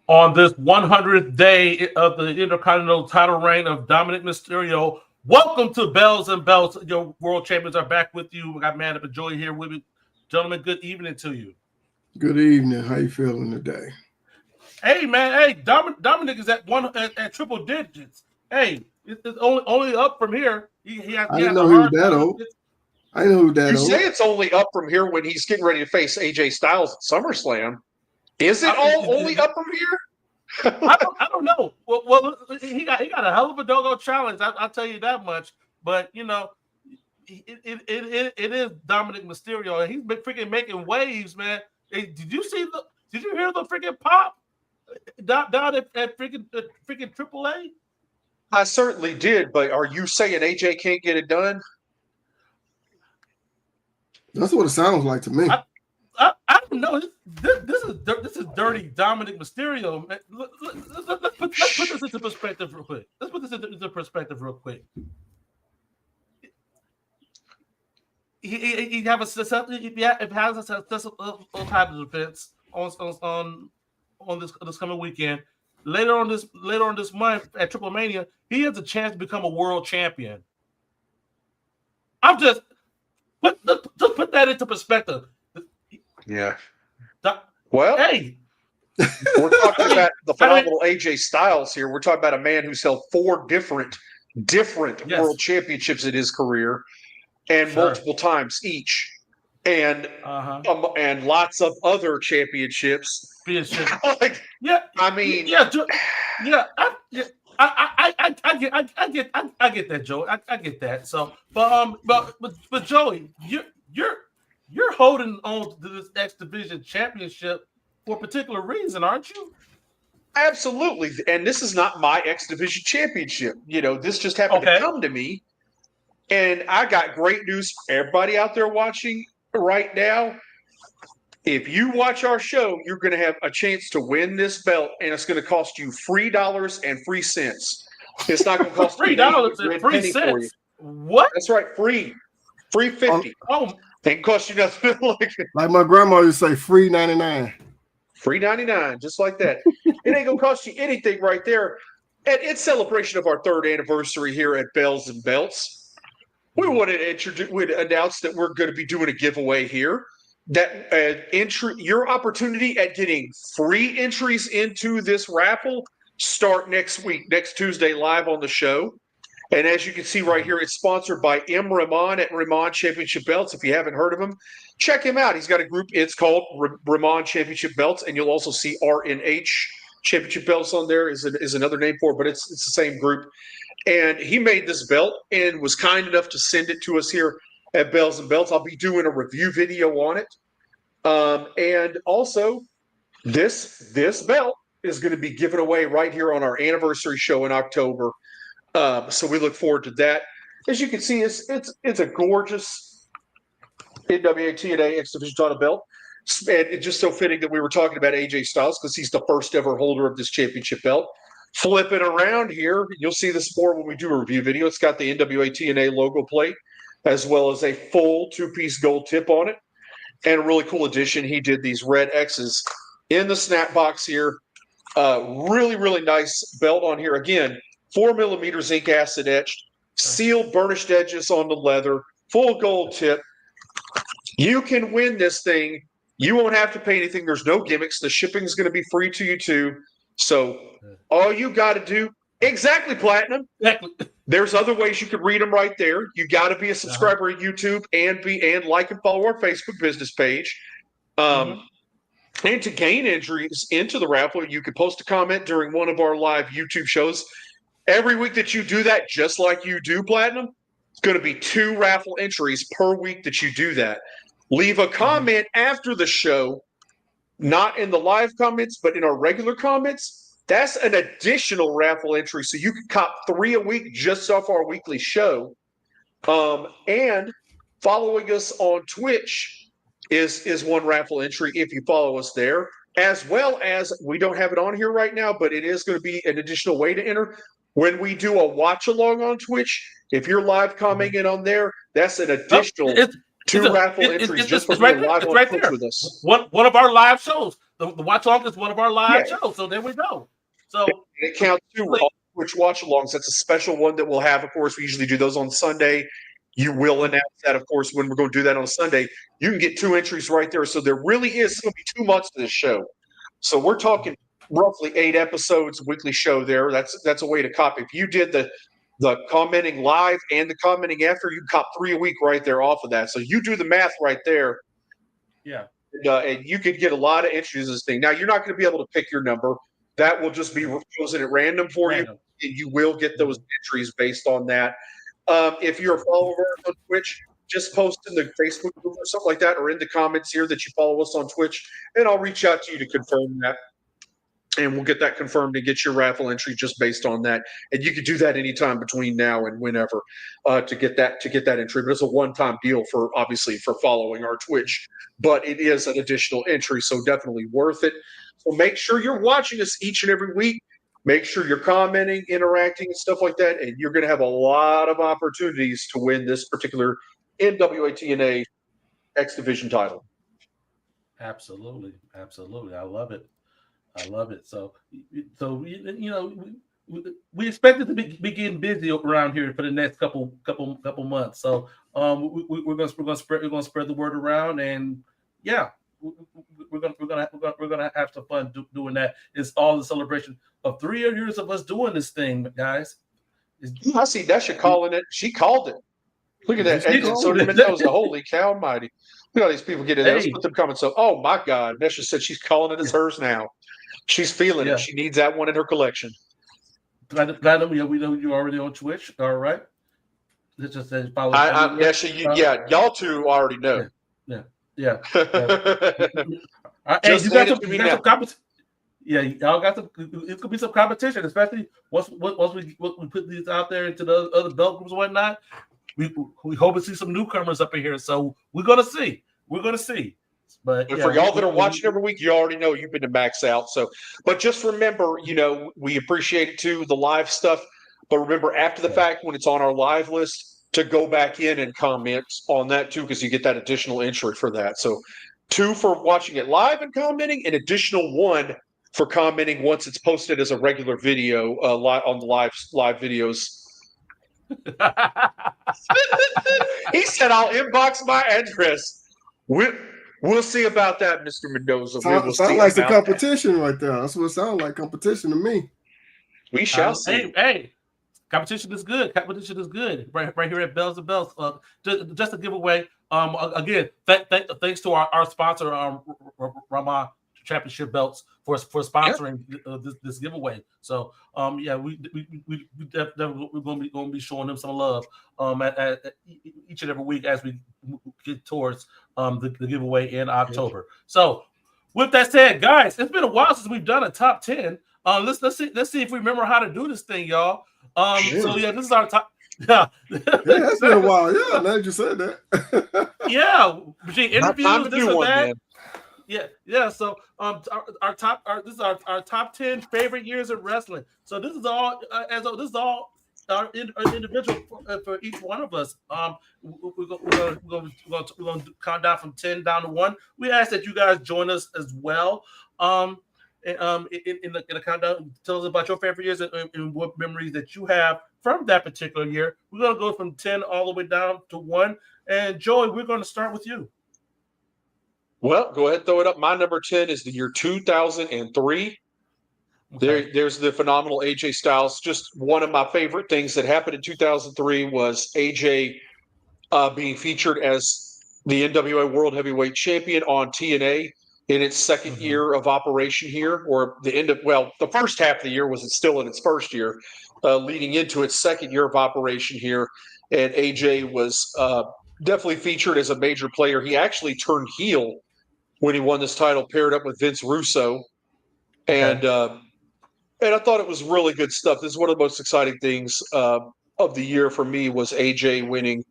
On this 100th day of the Intercontinental title reign of Dominic Mysterio, welcome to Bells and Belts. Your world champions are back with you. We got Man Up and Joy here with me. Gentlemen, good evening to you. Good evening. How you feeling today? Hey, man. Hey, Dominic is at triple digits. Hey, it's only up from here. I didn't know he was that old. I know who that You old. say it's only up from here when he's getting ready to face AJ Styles at SummerSlam. Is it only up from here? I don't know. Well, he got a hell of a doggone challenge. I'll tell you that much. But you know, it is Dominic Mysterio, and he's been freaking making waves, man. Hey, did you hear the freaking pop down at freaking AAA? I certainly did, but are you saying AJ can't get it done? That's what it sounds like to me. I don't know. This is dirty Dominic Mysterio. Man. Let's put this into perspective real quick. He has a successful title defense on this coming weekend. Later on this month at Triple Mania, he has a chance to become a world champion. I'm just put that into perspective. Yeah. Well, hey, we're talking about the phenomenal AJ Styles here. We're talking about a man who's held 4 different world championships in his career, and multiple times each, and lots of other championships. I get that, Joey. I get that. So, but Joey, you're holding on to this X Division Championship for a particular reason, aren't you? Absolutely. And this is not my X Division Championship. You know, this just happened to come to me. And I got great news for everybody out there watching right now. If you watch our show, you're going to have a chance to win this belt, and it's going to cost you $3 and free cents. It's not going to cost $3 and free cents. What? That's right, free 50. Ain't cost you nothing. Like my grandma used to say, free 99. Free 99, just like that. It ain't gonna cost you anything right there. And in celebration of our 3rd anniversary here at Bells and Belts, we would announce that we're going to be doing a giveaway here. That your opportunity at getting free entries into this raffle start next week, next Tuesday, live on the show. And as you can see right here, it's sponsored by M. Ramon at Ramon Championship Belts. If you haven't heard of him, check him out. He's got a group. It's called Ramon Championship Belts, and you'll also see RNH Championship Belts on there is another name for it, but it's the same group. And he made this belt and was kind enough to send it to us here at Bells and Belts. I'll be doing a review video on it. And also, this belt is going to be given away right here on our anniversary show in October. So we look forward to that. As you can see, it's a gorgeous NWA TNA X Division title belt. And it's just so fitting that we were talking about AJ Styles because he's the first ever holder of this championship belt. Flip it around here. You'll see this more when we do a review video. It's got the NWA TNA logo plate as well as a full 2-piece gold tip on it. And a really cool addition, he did these red X's in the snap box here. Really, really nice belt on here. Again, 4mm zinc acid etched, sealed burnished edges on the leather, full gold tip. You can win this thing. You won't have to pay anything. There's no gimmicks. The shipping is going to be free to you too. So all you got to do Exactly, Platinum. Exactly. There's other ways you could read them right there. You got to be a subscriber at YouTube and like and follow our Facebook business page. And to gain entries into the raffle, you can post a comment during one of our live YouTube shows. Every week that you do that, just like you do, Platinum, it's going to be 2 raffle entries per week that you do that. Leave a comment after the show, not in the live comments, but in our regular comments. That's an additional raffle entry. So you can cop 3 a week just off our weekly show. And following us on Twitch is one raffle entry if you follow us there, as well as we don't have it on here right now, but it is going to be an additional way to enter. When we do a watch along on Twitch, if you're live commenting on there, that's an additional 2 raffle entries just for being live on Twitch with us. One of our live shows. The watch along is one of our live shows. So there we go. So it counts too. Twitch watch alongs. That's a special one that we'll have. Of course, we usually do those on Sunday. You will announce that, of course, when we're going to do that on Sunday. You can get 2 entries right there. So there really is going to be 2 months to this show. So we're talking roughly 8 episodes, weekly show there. That's a way to copy. If you did the commenting live and the commenting after, you cop 3 a week right there off of that. So you do the math right there. Yeah. And you could get a lot of entries in this thing. Now, you're not going to be able to pick your number. That will just be chosen at random for you. And you will get those entries based on that. If you're a follower on Twitch, just post in the Facebook group or something like that, or in the comments here that you follow us on Twitch, and I'll reach out to you to confirm that. And we'll get that confirmed and get your raffle entry just based on that. And you can do that anytime between now and whenever to get that entry. But it's a one-time deal for following our Twitch. But it is an additional entry, so definitely worth it. So make sure you're watching us each and every week. Make sure you're commenting, interacting, and stuff like that, and you're going to have a lot of opportunities to win this particular NWA TNA X Division title. Absolutely. I love it. So you know, we expect it to be getting busy around here for the next couple months. So we're gonna spread the word around, and we're gonna have some fun doing that. It's all the celebration of 3 years of us doing this thing, guys. I see Nesha calling it. She called it. Look at that. So Mendoza, holy cow almighty. Look at all these people getting there. Let's put them comments up. Oh my God. Nesha said she's calling it as hers now. She's feeling it. She needs that one in her collection. Platinum, we know you're already on Twitch. All right. Let's just say follow. Nesha, y'all 2 already know. Yeah. Hey, you got some competition. Yeah, y'all got some. It could be some competition, especially once we put these out there into the other belt groups and whatnot. We hope to see some newcomers up in here. So we're gonna see. But for y'all that are watching every week, you already know you've been to max out. So, but just remember, we appreciate it too, the live stuff. But remember, after the fact, when it's on our live list, to go back in and comment on that too, because you get that additional entry for that. So 2 for watching it live and commenting, an additional 1 for commenting once it's posted as a regular video on the live videos. He said, "I'll inbox my address." We'll see about that, Mr. Mendoza. Sounds like the competition right there. That's what it sounds like. Competition to me. We shall see. Hey, competition is good. Right here at Bells and Bells. Just a giveaway. Again, thanks to our sponsor, Rama Championship Belts, for sponsoring this giveaway. So we definitely we're going to be showing them some love at each and every week as we get towards the giveaway in October. So with that said, guys, it's been a while since we've done a top 10. Let's see if we remember how to do this thing, y'all. So this is our top. Yeah, it's been a while. Yeah, now that you said that. Yeah, between interviews, this and that. Man. Yeah. So this is our top 10 favorite years of wrestling. So this is all our individual for each one of us. We're going to count down from 10 down to 1. We ask that you guys join us as well. In the countdown, tell us about your favorite years and what memories that you have from that particular year. We're going to go from 10 all the way down to 1. And Joey, we're going to start with you. Well, go ahead, throw it up. My number 10 is the year 2003. Okay. There's the phenomenal AJ Styles. Just one of my favorite things that happened in 2003 was AJ being featured as the NWA World Heavyweight Champion on TNA in its second year of operation here, or the first half of the year was still in its first year, leading into its second year of operation here. And AJ was definitely featured as a major player. He actually turned heel when he won this title, paired up with Vince Russo. And I thought it was really good stuff. This is one of the most exciting things of the year for me was AJ winning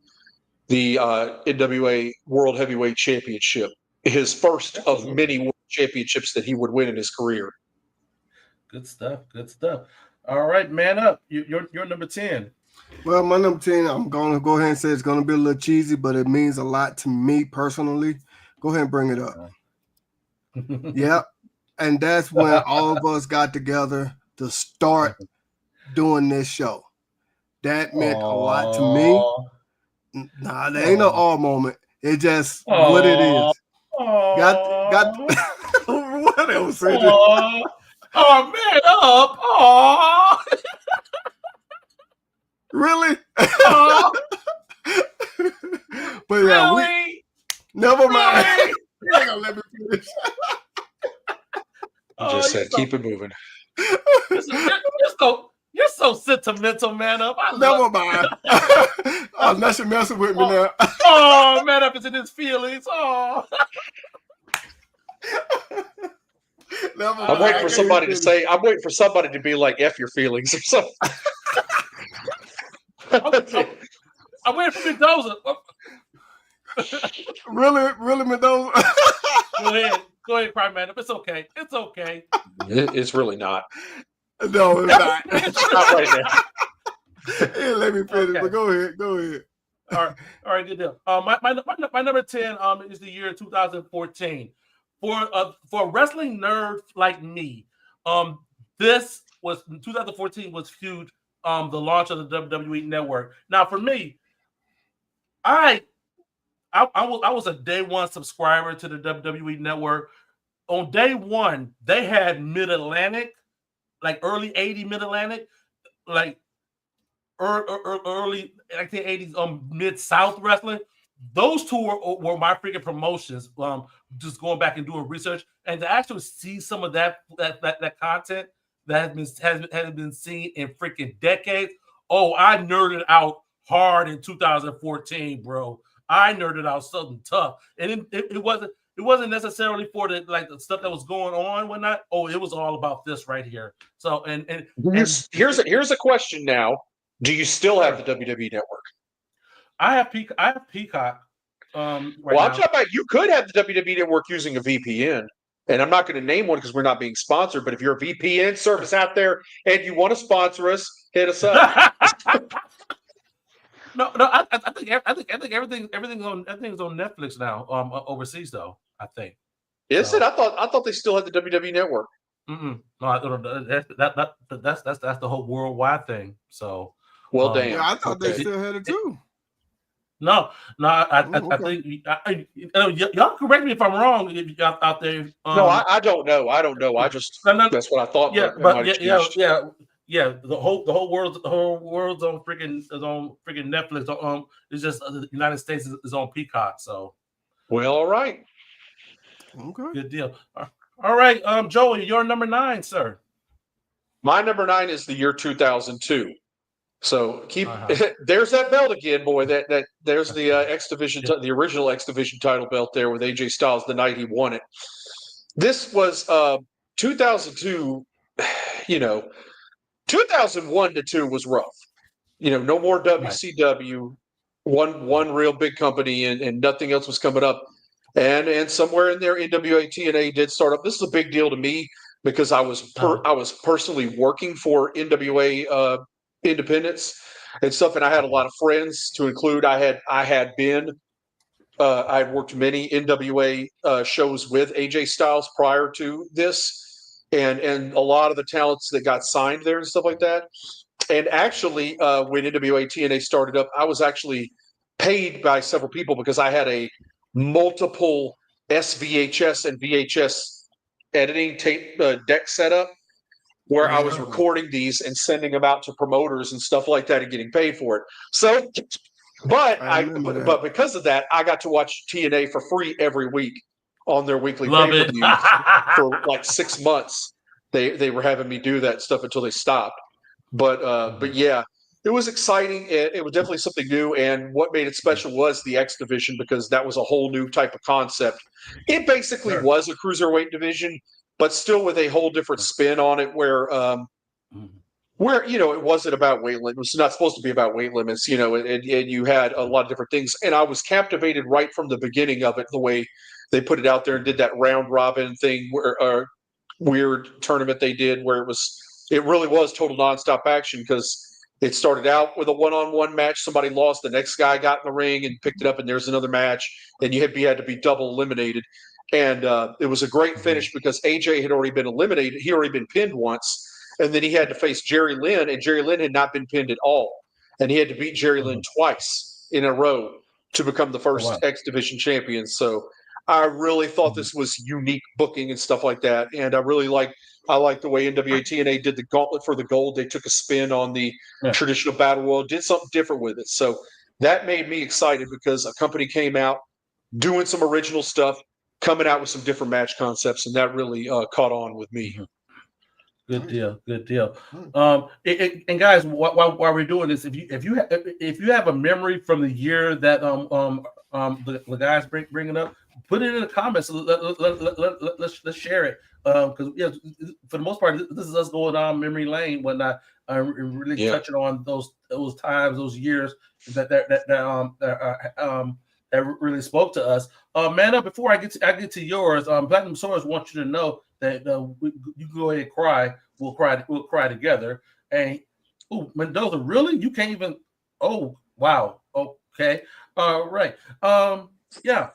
the NWA World Heavyweight Championship, his first of many world championships that he would win in his career. Good stuff. Good stuff. All right, man up. You're number 10. Well, my number 10, I'm going to go ahead and say it's going to be a little cheesy, but it means a lot to me personally. Go ahead and bring it up. Yep. And that's when all of us got together to start doing this show. That meant a lot to me. Nah, there ain't no all moment. It's just what it is. Got what else? Oh, man up. Oh. Really? But yeah, really? Never mind. You're not gonna let me finish. Just said, keep it moving. You're so sentimental, man up. Never mind. Unless you're messing with me now. Oh, man up is in his feelings. Oh. I'm waiting for somebody to say. I'm waiting for somebody to be like, "F your feelings" or something. I'm waiting for Mendoza. Really, Mendoza? Go ahead, cry, man. It's okay. It's okay. It's really not. No, it's not. It's not right now. Yeah, let me finish. Okay. But go ahead. All right, good deal. My number 10 is the year 2014. For wrestling nerds like me, this was 2014 was huge. The launch of the WWE Network. Now, for me, I was a day one subscriber to the WWE Network. On day one, they had Mid-Atlantic, like early 80s Mid-Atlantic, like early 1980s Mid-South wrestling. Those two were my freaking promotions. Just going back and doing research, and to actually see some of that content that has been seen in freaking decades. Oh, I nerded out hard in 2014, bro. I nerded out something tough, and it wasn't necessarily for the stuff that was going on, whatnot. Oh, it was all about this right here. So, and here's a question now. Do you still have the WWE Network? I have Peacock. I'm talking about you could have the WWE Network using a VPN. And I'm not going to name one because we're not being sponsored. But if you're a VPN service out there and you want to sponsor us, hit us up. No. I think everything's on Netflix now. Overseas though, I think. Is it? I thought they still had the WWE Network. No, that's the whole worldwide thing. So. Well, damn. Yeah, I thought they still had it too. No, I think y'all correct me if I'm wrong out there. No, I don't know. I just that's what I thought. Yeah, but yeah. The whole world's on freaking Netflix. It's just the United States is on Peacock. So, well, all right. Okay, good deal. All right, Joey, you're number 9, sir. My number 9 is the year 2002. So there's that belt again, boy. That there's the X Division, the original X Division title belt there with AJ Styles the night he won it. This was 2002. 2001 to 2 was rough. No more WCW, one real big company, and nothing else was coming up. And somewhere in there, NWA TNA did start up. This is a big deal to me because I was personally working for NWA. Independence and stuff, and I had a lot of friends to include. I had worked many NWA shows with AJ Styles prior to this, and a lot of the talents that got signed there and stuff like that. And actually, when NWA TNA started up, I was actually paid by several people because I had a multiple SVHS and VHS editing tape deck set up where I was recording these and sending them out to promoters and stuff like that and getting paid for it. So, but because of that, I got to watch TNA for free every week on their weekly pay-per-views for like 6 months. They were having me do that stuff until they stopped. But yeah, it was exciting. It was definitely something new. And what made it special was the X division, because that was a whole new type of concept. It basically was a cruiserweight division, but still with a whole different spin on it, where it wasn't about weight limits. It was not supposed to be about weight limits, and you had a lot of different things. And I was captivated right from the beginning of it, the way they put it out there and did that round robin thing, where weird tournament they did, where it really was total nonstop action, because it started out with a one-on-one match. Somebody lost. The next guy got in the ring and picked it up, and there's another match. And you had to be double eliminated. And it was a great finish because AJ had already been eliminated. He already been pinned once. And then he had to face Jerry Lynn, and Jerry Lynn had not been pinned at all. And he had to beat Jerry Lynn twice in a row to become the first X Division champion. So I really thought this was unique booking and stuff like that. And I like the way NWA TNA did the Gauntlet for the Gold. They took a spin on the traditional battle royal, did something different with it. So that made me excited, because a company came out doing some original stuff, coming out with some different match concepts, and that really caught on with me. Good deal. And guys, while we're doing this, if you have a memory from the year that the guys bringing up, put it in the comments. Let's share it, because for the most part, this is us going down memory lane when really touching on those times, those years that really spoke to us. Man up, before I get to yours, Platinum Swords wants you to know that you go ahead and cry. We'll cry together. And Mendoza, really? You can't even? Oh, wow. Okay. All right. Yeah.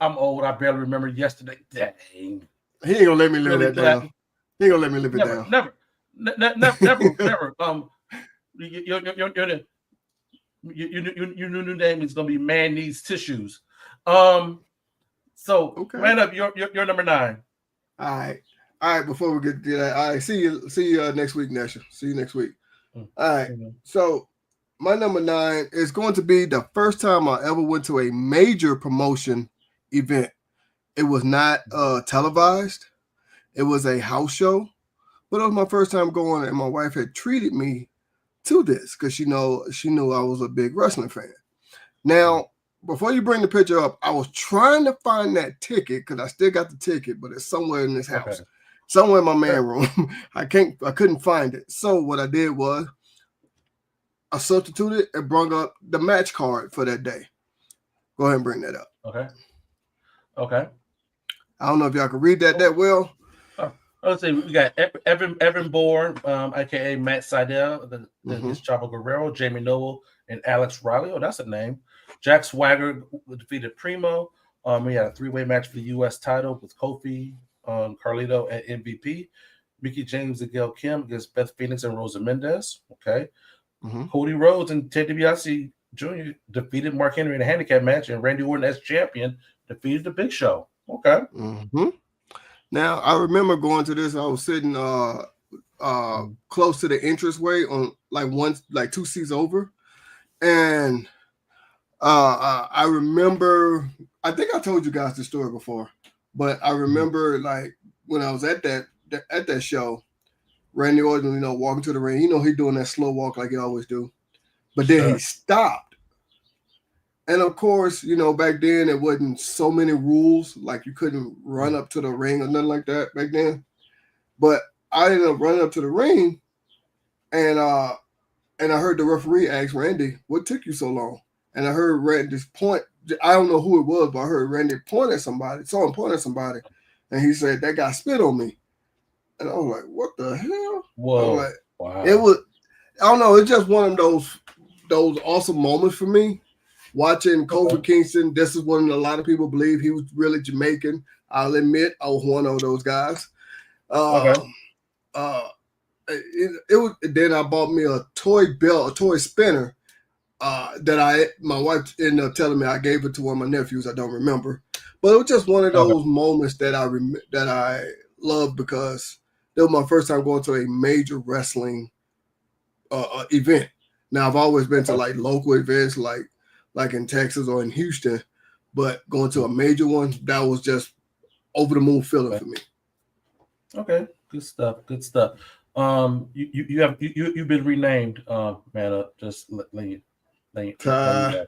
I'm old. I barely remember yesterday. Dang. He ain't gonna let me live that down. He ain't gonna let me live it down. Never. Your new name is gonna be Man Needs Tissues. So man up, you're number 9. All right. Before we get to that, all right. See you next week, Nesha. See you next week. All right. So my number 9 is going to be the first time I ever went to a major promotion event. It was not televised. It was a house show, but it was my first time going, and my wife had treated me to this because she knew I was a big wrestling fan. Now, before you bring the picture up, I was trying to find that ticket because I still got the ticket, but it's somewhere in this house, somewhere in my man room. I couldn't find it. So what I did was I substituted and brought up the match card for that day. Go ahead and bring that up. Okay. I don't know if y'all can read that well. Let's see. We got Evan Bourne, aka Matt Sydal, against Chavo Guerrero, Jamie Noble, and Alex Riley. Oh, that's a name. Jack Swagger defeated Primo. We had a 3-way match for the U.S. title with Kofi, Carlito, and MVP. Mickey James and Gail Kim against Beth Phoenix and Rosa Mendez. Okay. Cody Rhodes and Ted DiBiase Jr. defeated Mark Henry in a handicap match, and Randy Orton as champion defeated the Big Show. Okay. Now I remember going to this. I was sitting close to the entranceway on like 2 seats over, and I remember. I think I told you guys the story before, but I remember like when I was at that show, Randy Orton, walking to the ring. He doing that slow walk like he always do, but then he stopped. And of course, back then it wasn't so many rules, like you couldn't run up to the ring or nothing like that back then. But I ended up running up to the ring, and I heard the referee ask Randy, "What took you so long?" And I heard Randy's point. I don't know who it was, but I heard Randy point at somebody, saw him point at somebody, and he said, "That guy spit on me." And I was like, "What the hell?" Whoa! Like, wow! It was, I don't know. It's just one of those awesome moments for me. Watching Kofi Kingston, this is when a lot of people believe he was really Jamaican. I'll admit I was one of those guys. It was. Then I bought me a toy belt, a toy spinner. That my wife ended up telling me I gave it to one of my nephews. I don't remember, but it was just one of those moments that I love because That was my first time going to a major wrestling event. Now I've always been to like local events, like in Texas or in Houston, but going to a major one, that was just over the moon feeling for me. Okay, good stuff. Good stuff. You've been renamed, man. Just let you know.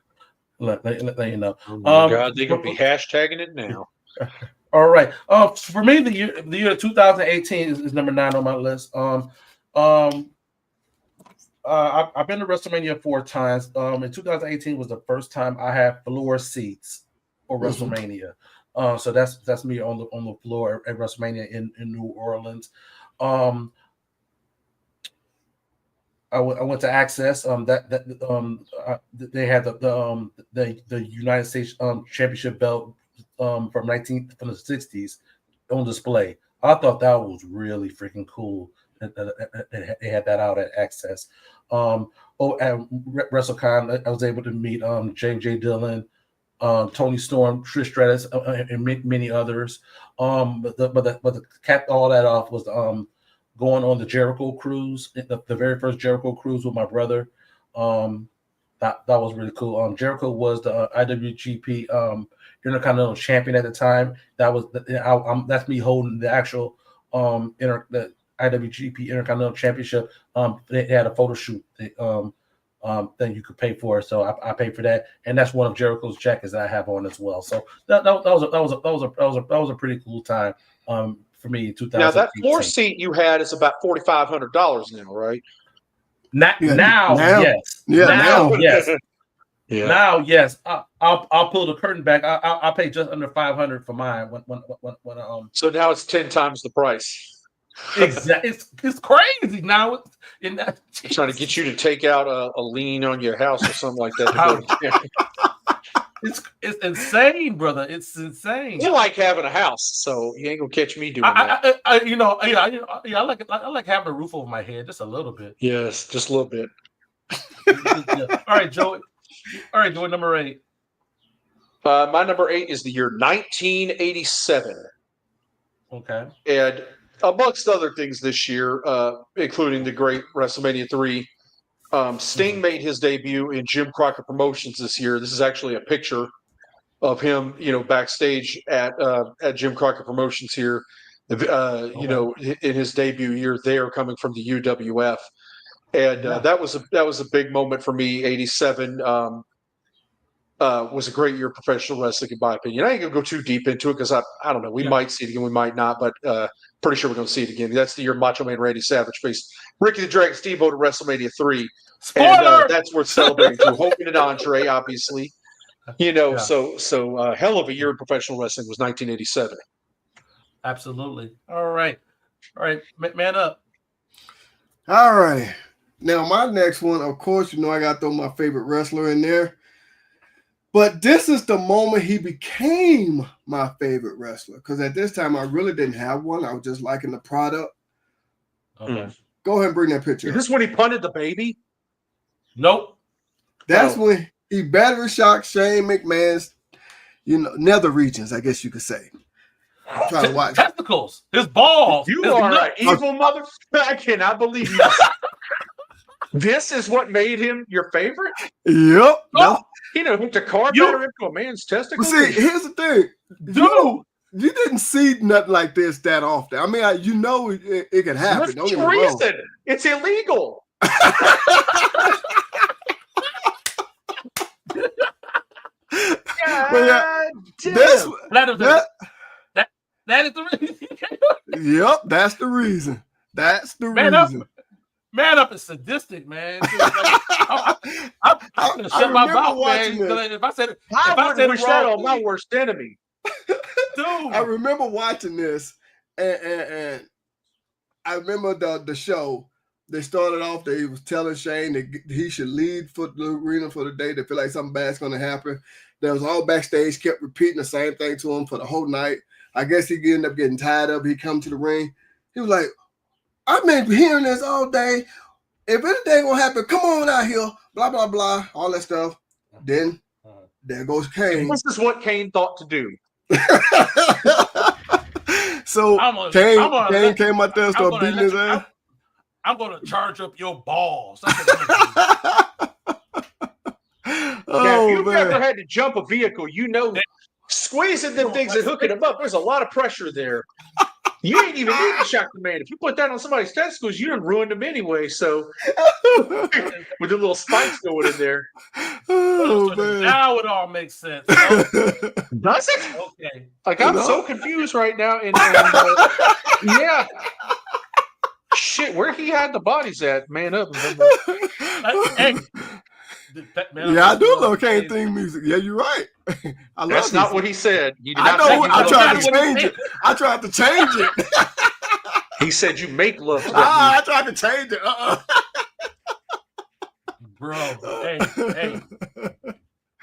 Let you know. Oh my God, they're gonna be hashtagging it now. All right. For me, the year 2018 is number 9 on my list. I've been to WrestleMania 4 times. In 2018 was the first time I had floor seats for WrestleMania. So that's me on the floor at WrestleMania in New Orleans. I went to Access. They had the United States Championship belt from the 60s on display. I thought that was really freaking cool. They had that out at Access. At WrestleCon, I was able to meet J.J. Dillon, Tony Storm, Trish Stratus, and many others. But the cap all that off was going on the Jericho cruise, the very first Jericho cruise with my brother. That was really cool. Jericho was the IWGP Intercontinental Champion at the time. That's me holding the actual the IWGP Intercontinental Championship. They had a photo shoot that you could pay for, so I paid for that, and that's one of Jericho's jackets that I have on as well. So that was a pretty cool time for me in 2000. Now that floor seat you had is about $4,500 now, right? Now, yes. Yeah, now, yes. Yeah. Now, yes. I'll pull the curtain back. I'll pay just under $500 for mine. When So now it's 10 times the price. Exactly. It's crazy now. In that, trying to get you to take out a lien on your house or something like that. It's insane, brother. It's insane. You like having a house, so you ain't gonna catch me doing that. I like having a roof over my head just a little bit. Yes, just a little bit. All right, Joey. All right, Joey, number 8. My number 8 is the year 1987. Okay. And amongst other things this year, including the great WrestleMania 3, Sting made his debut in Jim Crockett Promotions this year. This is actually a picture of him, backstage at Jim Crockett Promotions here, in his debut year there, coming from the UWF, and that was a big moment for me. 87 was a great year of professional wrestling, in my opinion. I ain't gonna go too deep into it because I don't know. We might see it again, we might not, but pretty sure we're gonna see it again. That's the year Macho Man Randy Savage faced Ricky the Dragon Steamboat at WrestleMania 3. Spoiler! And that's worth celebrating too. Hogan and Andre, obviously. So hell of a year in professional wrestling was 1987. Absolutely. All right, man up. All right. Now my next one, of course, I got to throw my favorite wrestler in there. But this is the moment he became my favorite wrestler. Because at this time, I really didn't have one. I was just liking the product. Okay. Go ahead and bring that picture. Is this when he punted the baby? Nope. That's when he battery shocked Shane McMahon's, nether regions, I guess you could say. I'm trying to watch. Testicles. His balls. You are an evil motherfucker. I cannot believe you. This is what made him your favorite? Yep. Hooked a car battery into a man's testicles. But see, here's the thing. Dude. You didn't see nothing like this that often. I mean, it can happen. It's treason. It's illegal. That is the reason. Yep, that's the reason. That's the reason. Man up is sadistic, man. I'm gonna shut my mouth, man. If I said it, on my worst enemy. Dude, I remember watching this, and I remember the show. They started off that he was telling Shane that he should leave for the arena for the day. They feel like something bad's going to happen. They was all backstage, kept repeating the same thing to him for the whole night. I guess he ended up getting tired of it. He come to the ring. He was like, I've been hearing this all day. If anything gonna happen, come on out here. Blah, blah, blah. All that stuff. Then there goes Kane. This is what Kane thought to do. So Kane came out there and started beating his ass. I'm gonna charge up your balls. If you've ever had to jump a vehicle, squeezing them things and hooking them up, there's a lot of pressure there. You ain't even need to shock the man. If you put that on somebody's testicles, you done ruined them anyway. So with the little spikes going in there. Oh, so now it all makes sense. Does it? Okay. Like I'm so confused right now. And yeah. Shit, where he had the bodies at? Man up. Hey. I do love Kane theme music. Yeah, you're right. That's not what he said. I know. I tried to change it. I tried to change it. He said you make love. I tried to change it. Bro, hey.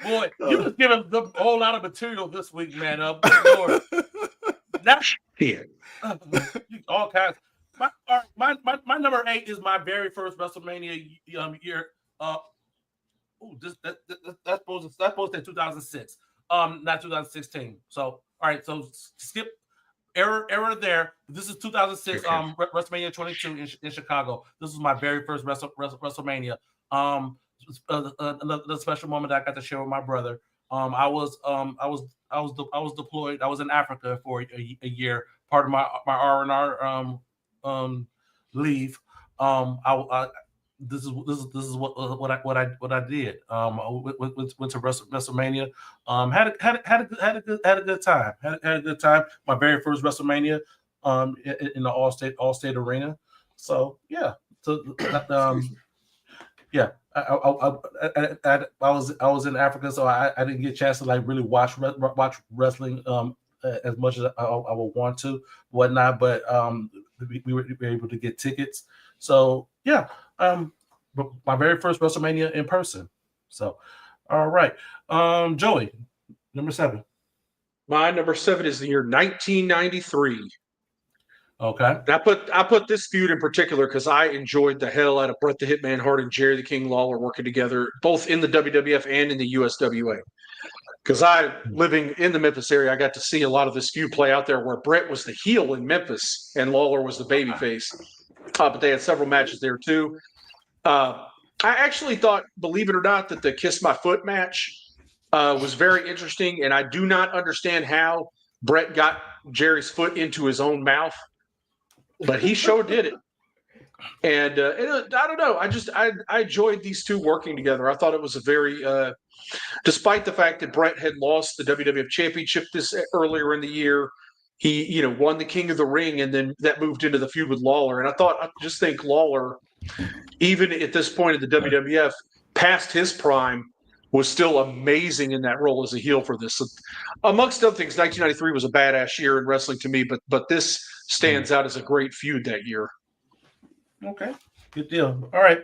Boy, you was giving a whole lot of material this week, man. Now, all kinds. My number 8 is my very first WrestleMania year. That's supposed to 2006. Not 2016. So all right, so skip error there. This is 2006. WrestleMania 22 in Chicago. This was my very first WrestleMania. Another special moment that I got to share with my brother. I was deployed. I was in Africa for a year. Part of my R&R leave. This is what I did. Went to WrestleMania. Had a good time. Had a good time. My very first WrestleMania. In the All-State Arena. So yeah. So yeah. I was in Africa, so I didn't get a chance to like really watch wrestling as much as I would want to, whatnot. But we were able to get tickets. So yeah. My very first WrestleMania in person. So, all right. Joey, number 7. My number 7 is the year 1993. Okay. I put this feud in particular because I enjoyed the hell out of Bret the Hitman Hart and Jerry the King Lawler working together, both in the WWF and in the USWA. Because living in the Memphis area, I got to see a lot of this feud play out there where Bret was the heel in Memphis and Lawler was the babyface. But they had several matches there too. I actually thought, believe it or not, that the Kiss My Foot match was very interesting, and I do not understand how Bret got Jerry's foot into his own mouth, but he sure did it. And I don't know. I enjoyed these two working together. I thought it was a very, despite the fact that Bret had lost the WWF Championship earlier in the year, he won the King of the Ring, and then that moved into the feud with Lawler. And I just think Lawler, even at this point in the WWF, past his prime, was still amazing in that role as a heel for this. So, amongst other things, 1993 was a badass year in wrestling to me, but this stands out as a great feud that year. Okay, good deal. All right,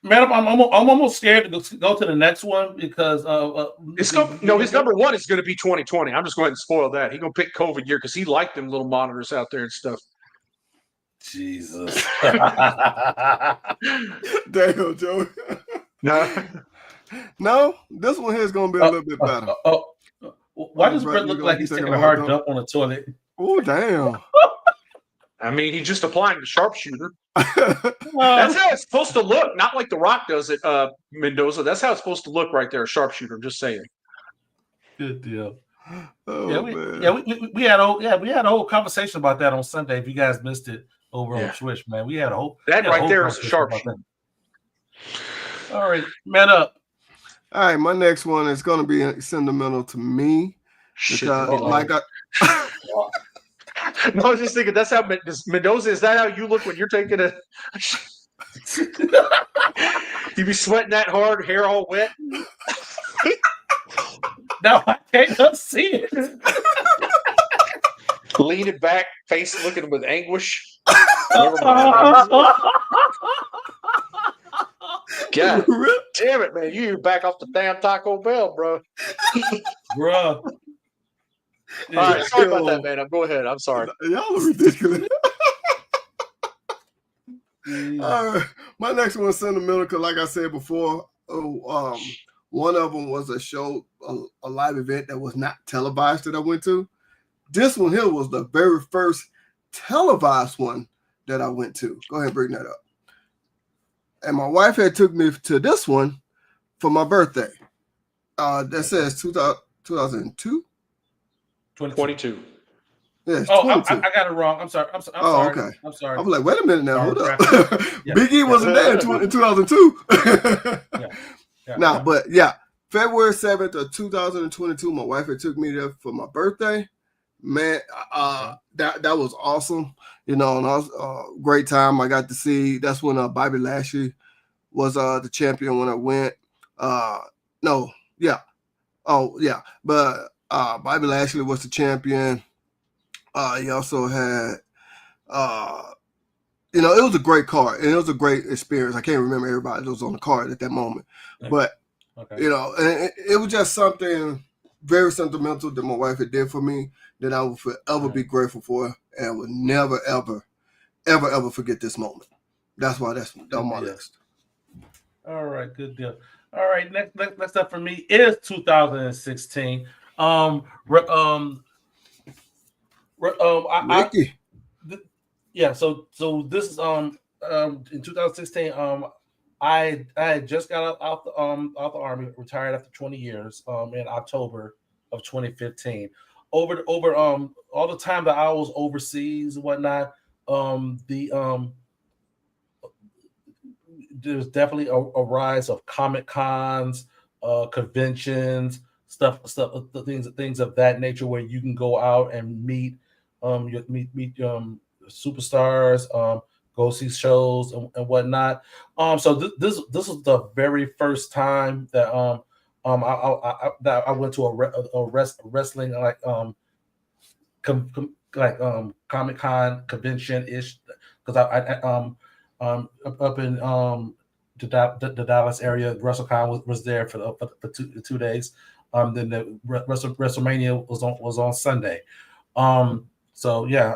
man, I'm almost scared to go to the next one because his number 1 is going to be 2020. I'm just going to spoil that. He's going to pick COVID year because he liked them little monitors out there and stuff. Jesus. Damn, Joe. No, this one here is going to be a little bit better. Why does Bret look like he's taking a hard dump on the toilet? Oh, damn. I mean, he's just applying the sharpshooter. That's how it's supposed to look. Not like The Rock does it, Mendoza. That's how it's supposed to look right there, sharpshooter. Just saying. Good deal. Oh, we had a whole conversation about that on Sunday. If you guys missed it over on Twitch, man, we had a whole there is a sharpshooter. All right, man up. All right, my next one is going to be sentimental to me because, No, I was just thinking that's how Mendoza. Is that how you look when you're taking a? You be sweating that hard, hair all wet. No, I can't see it. Leaning back, face looking with anguish. Never mind. God damn it, man! You back off the damn Taco Bell, bro. Bro. All right, sorry about that, man. Go ahead. I'm sorry. Y'all are ridiculous. My next one's sentimental because, like I said before, one of them was a show, a live event that was not televised that I went to. this one here was the very first televised one that I went to. Go ahead and bring that up. And my wife had took me to this one for my birthday. That says 2002? 22. Yeah, Oh, 22. I got it wrong. I'm sorry. I'm sorry. Okay. I'm sorry. I was like, wait a minute now. Sorry, Hold up. yeah. Big E wasn't there in 2002. Yeah. Now, but yeah, February 7th of 2022, my wife had took me there for my birthday. Man, that was awesome. You know, and I was great time. I got to see. That's when Bobby Lashley was the champion when I went. But Bobby Lashley was the champion. He also had, it was a great card and it was a great experience. I can't remember everybody that was on the card at that moment, but and it was just something very sentimental that my wife had did for me that I will forever be grateful for and would never, ever, ever, ever forget this moment. That's why that's on my list. All right, good deal. All right, next up for me is 2016. Ricky. So this is in 2016. I had just got out the army, retired after 20 years. In October of 2015. Over all the time that I was overseas and whatnot. There's definitely a rise of Comic Cons, conventions, stuff, things of that nature where you can go out and meet superstars, go see shows and whatnot. So this is the very first time that I went to a wrestling Comic Con convention ish because I up in the Dallas area, WrestleCon was there for 2 days. Then the WrestleMania was on Sunday. So yeah,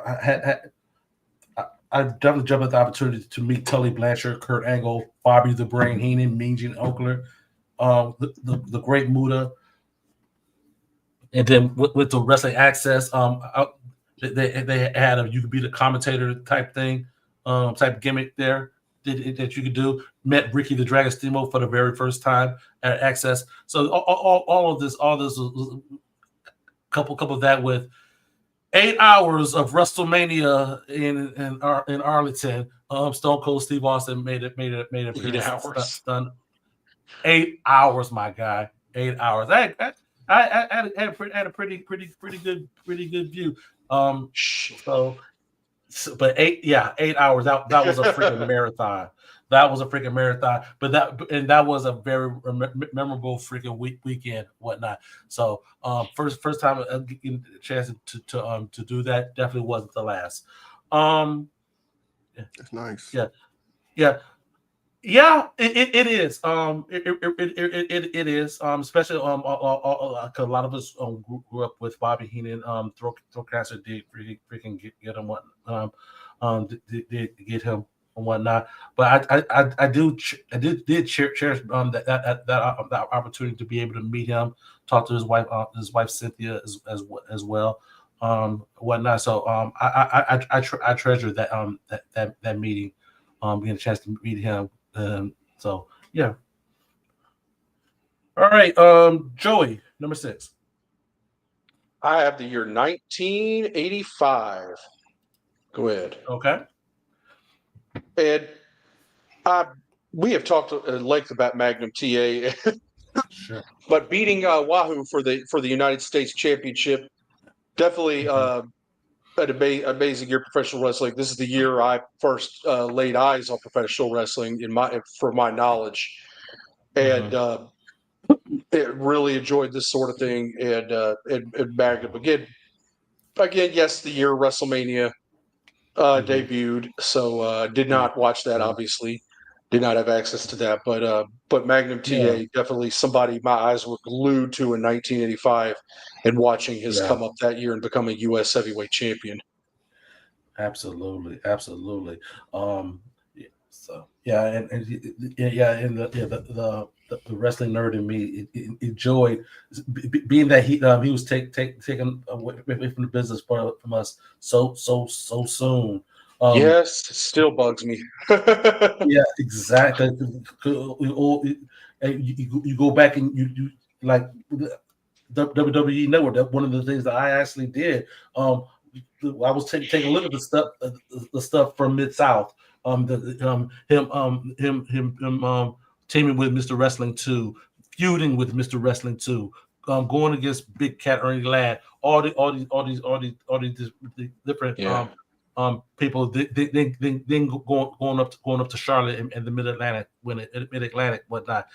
I definitely jumped at the opportunity to meet Tully Blanchard, Kurt Angle, Bobby the Brain Heenan, Mean Gene Okerlund, the Great Muta, and then with the Wrestling Access, they had a you could be the commentator type thing, type gimmick there that you could do. Met Ricky the Dragon Steamboat for the very first time at Access. So all of this was couple of that with 8 hours of WrestleMania in Arlington. Stone Cold Steve Austin made it 8 hours. 8 hours, my guy. 8 hours. I had a pretty good view. But 8 hours. That was a freaking marathon. That was a freaking marathon. But that was a very memorable freaking weekend, whatnot. So first time getting a chance to do that, definitely wasn't the last. That's nice. Yeah, it is. It is. Especially a lot of us grew up with Bobby Heenan. Throat cancer did freaking get him did get him and whatnot. But I did cherish that opportunity to be able to meet him, talk to his wife Cynthia as well. Whatnot. So I treasure that meeting. Getting a chance to meet him. So yeah. All right, Joey, number 6. I have the year 1985. Go ahead. Okay. And we have talked at length about Magnum TA, Sure. but beating Wahoo for the United States Championship, definitely an amazing year of professional wrestling. This is the year I first laid eyes on professional wrestling for my knowledge, and it really enjoyed this sort of thing. And Magnum again, yes, the year WrestleMania debuted, so did not watch that. Obviously, did not have access to that, but Magnum TA definitely somebody my eyes were glued to in 1985, and watching his come up that year and become a U.S. heavyweight champion. Absolutely. So yeah, and the wrestling nerd in me enjoyed being that he was taken away from the business from us so soon. Yes, it still bugs me. Yeah, exactly. You go back and you like the WWE Network. That one of the things that I actually did. I was taking a look at the stuff from Mid South. Him teaming with Mr. Wrestling 2, feuding with Mr. Wrestling 2, going against Big Cat Ernie Ladd, all these different people. Then going up to Charlotte and the Mid Atlantic whatnot.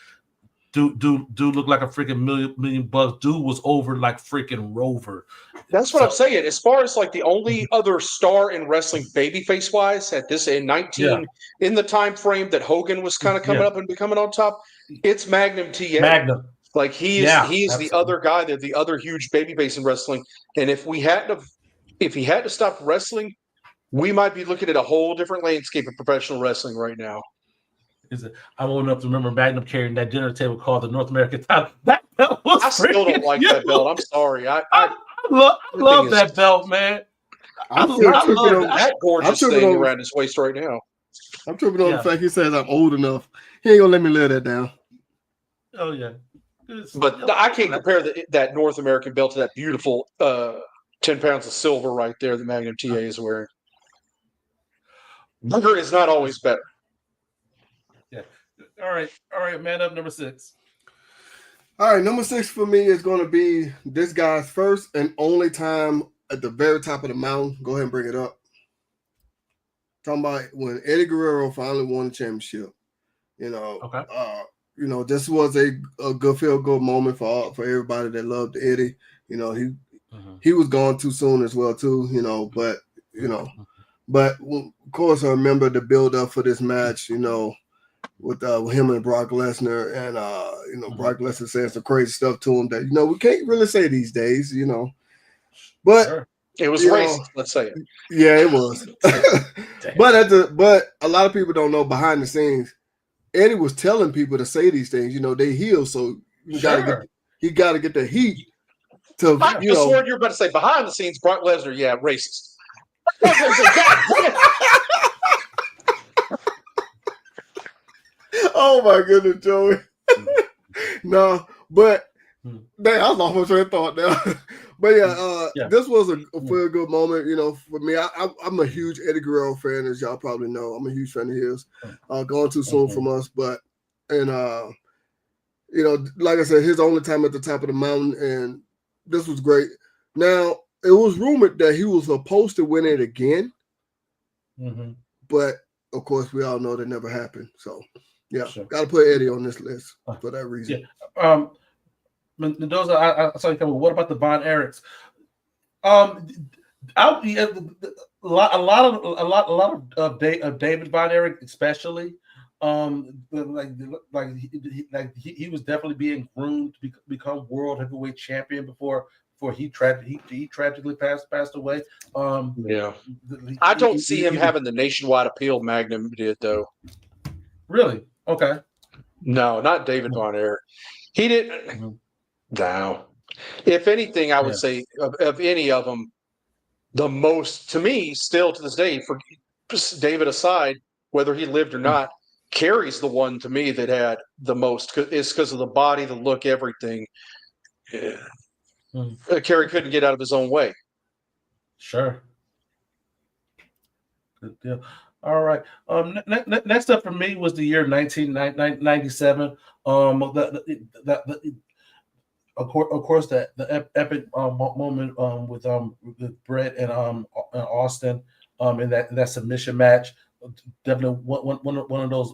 Dude look like a freaking million bucks. Dude was over like freaking Rover. That's what I'm saying. As far as like the only other star in wrestling babyface wise at this in in the time frame that Hogan was kind of coming up and becoming on top, it's Magnum TA. Magnum. Like he is the other guy, they're the other huge babyface in wrestling. And if he had to stop wrestling, we might be looking at a whole different landscape of professional wrestling right now. I'm old enough to remember Magnum carrying that dinner table called the North American title. That belt was I still don't like that belt. I'm sorry. I love that belt, man. I love that gorgeous thing around his waist right now. I'm tripping on the fact he says I'm old enough. He ain't gonna let me live that down. Oh yeah. But I can't compare that North American belt to that beautiful 10 pounds of silver right there that Magnum TA is wearing. Bigger is not always better. Yeah. All right, man up number 6. All right, number 6 for me is going to be this guy's first and only time at the very top of the mountain. Go ahead and bring it up. Talking about when Eddie Guerrero finally won the championship. This was a good feel-good moment for everybody that loved Eddie. He was gone too soon as well too. But of course I remember the build-up for this match. With him and Brock Lesnar, and Brock Lesnar saying some crazy stuff to him that we can't really say these days, But sure. It was racist, let's say it. Yeah, it was. but a lot of people don't know behind the scenes. Eddie was telling people to say these things. They heal, so he got to get the heat. I just swore you were about to say behind the scenes, Brock Lesnar, yeah, racist. Oh my goodness, Joey. No, but I lost my train of thought now. But this was a very good moment, for me. I'm a huge Eddie Guerrero fan, as y'all probably know. I'm a huge fan of his. Going too soon from us, but like I said, his only time at the top of the mountain, and this was great. Now, it was rumored that he was supposed to win it again, but of course, we all know that never happened. So. Yeah, got to put Eddie on this list for that reason. Yeah. Mendoza, I saw you coming. What about the Von Erichs? A lot of David Von Erich, especially. He was definitely being groomed to become world heavyweight champion before he tragically passed away. I don't see him having the nationwide appeal Magnum did, though. Really? Okay. No, not David Von Erich. He didn't. No. If anything, I would say of any of them, the most, to me, still to this day, for David aside, whether he lived or not, Kerry's the one to me that had the most. It's because of the body, the look, everything. Kerry couldn't get out of his own way. Sure. Good deal. All right. Next up for me was the year 1997. Of course, the epic moment with Bret and Austin in that submission match. Definitely one of those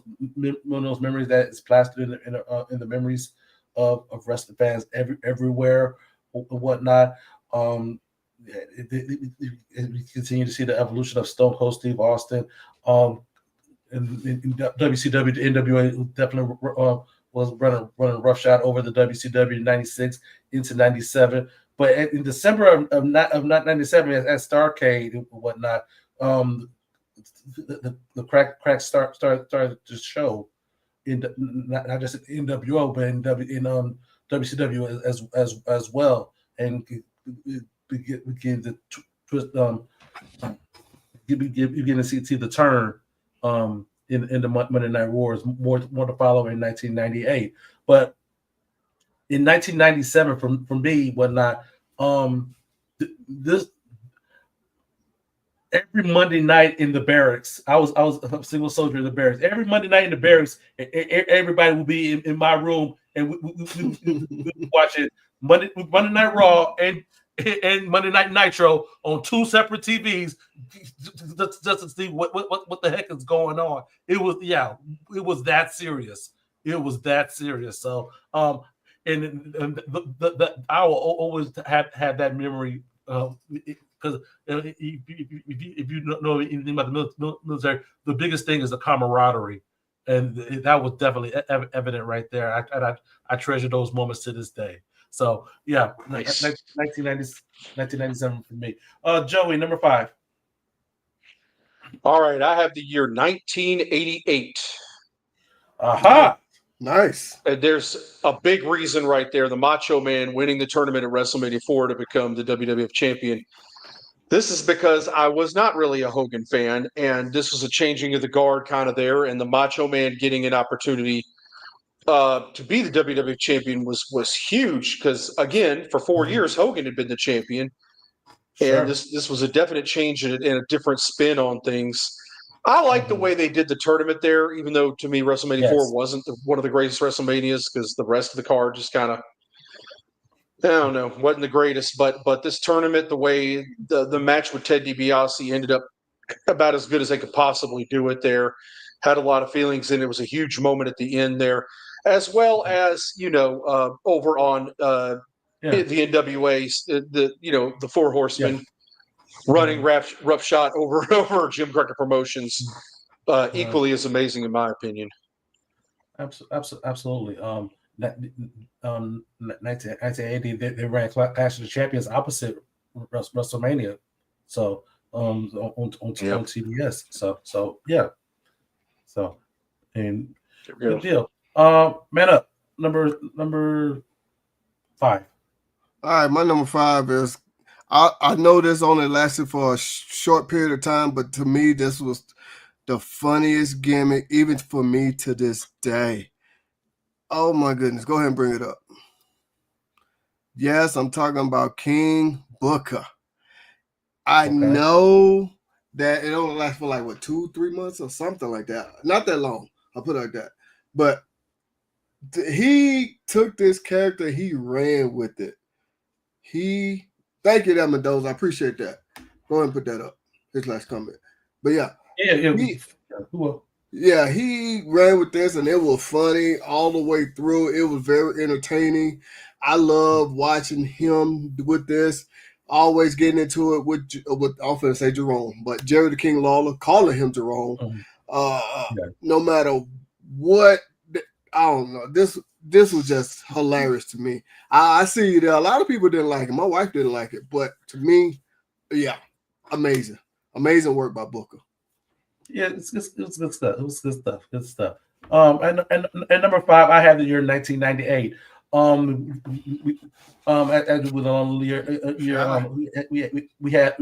memories that is plastered in the memories of wrestling fans everywhere and whatnot. We continue to see the evolution of Stone Cold Steve Austin. In WCW, the NWA definitely was running roughshod over the WCW 96 into 97. But in December of 97 at Starrcade and whatnot, the crack started to show in not just in NWO but in WCW as well, and begin to twist you begin to see the turn in the Monday Night Wars, more to follow in 1998. But in 1997, from me, whatnot, this every Monday night in the barracks, I was a single soldier in the barracks. Every Monday night in the barracks, everybody would be in my room, and we watching Monday Night Raw and Monday Night Nitro on two separate TVs, just to see what the heck is going on. It was that serious. It was that serious. So and I will always have that memory because if you know anything about the military, the biggest thing is the camaraderie, and that was definitely evident right there. I treasure those moments to this day. So yeah, nice. 1997 for me. Joey, number 5. All right, I have the year 1988. Aha. Nice. And there's a big reason right there. The Macho Man winning the tournament at WrestleMania 4 to become the WWF champion. This is because I was not really a Hogan fan, and this was a changing of the guard kind of there, and the Macho Man getting an opportunity to be the WWF champion was huge because, again, for 4 years, Hogan had been the champion. Sure. And this was a definite change and a different spin on things. I like the way they did the tournament there, even though to me WrestleMania 4 wasn't one of the greatest WrestleManias because the rest of the card just kind of, I don't know, wasn't the greatest. But this tournament, the way the match with Ted DiBiase ended up about as good as they could possibly do it there, had a lot of feelings, and it was a huge moment at the end there, as well as, over on the NWA, the Four Horsemen running roughshod over Jim Greco Promotions, equally as amazing in my opinion. Absolutely. 1980, they ran Clash of the Champions opposite WrestleMania, so on TBS. So yeah. So and good deal. Man up, number 5. All right, my number 5 is I know this only lasted for a short period of time, but to me, this was the funniest gimmick, even for me to this day. Oh my goodness, go ahead and bring it up. Yes, I'm talking about King Booker. I know that it only lasts for 2-3 months or something like that. Not that long. I'll put it like that. But he took this character, he ran with it. Thank you, that Mendoza. I appreciate that. Go ahead and put that up. His last comment. But yeah. He ran with this, and it was funny all the way through. It was very entertaining. I love watching him with this. Always getting into it with I'm going to say Jerome, but Jerry the King Lawler, calling him Jerome. No matter what, I don't know. This was just hilarious to me. I see that a lot of people didn't like it. My wife didn't like it, but to me, yeah, amazing work by Booker. Yeah, it's good stuff. It was good stuff. And number 5, I have the year 1998. As with we had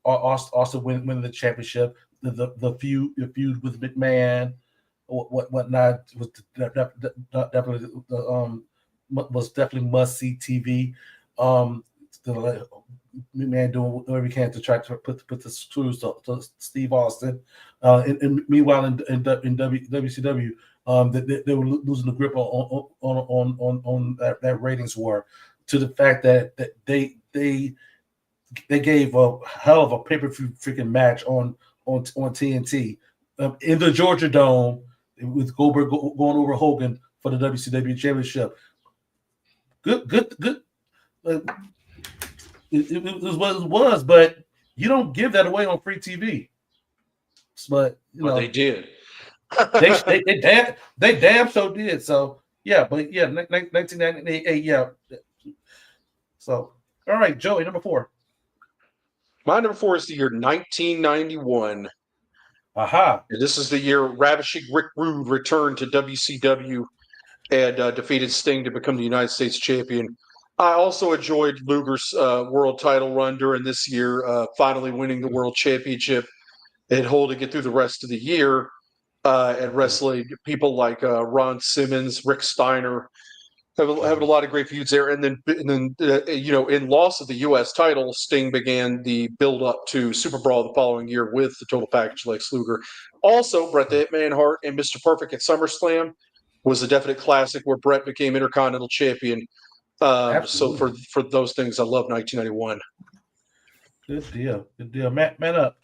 Austin win the championship. The feud with McMahon, whatnot was definitely must see TV. McMahon doing whatever he can to try to put the screws to Steve Austin. And meanwhile, in WCW, they were losing the grip on that ratings war, to the fact that they gave a hell of a pay-per-view freaking match on TNT in the Georgia Dome with Goldberg going over Hogan for the WCW championship. Good. It was what it was, but you don't give that away on free TV. But they did. they damn so did. So yeah, but yeah, 1998. Yeah. So all right, Joey, number 4. My number 4 is the year 1991. Aha. And this is the year Ravishing Rick Rude returned to WCW and defeated Sting to become the United States champion. I also enjoyed Luger's world title run during this year, finally winning the world championship and holding it through the rest of the year, and wrestling people like Ron Simmons, Rick Steiner, having a lot of great feuds there. And then in loss of the U.S. title, Sting began the build-up to Super Brawl the following year with the Total Package Lex Luger. Also, Bret the Hitman Hart and Mr. Perfect at SummerSlam was a definite classic where Bret became Intercontinental Champion. So for those things, I love 1991. Good deal. Man up.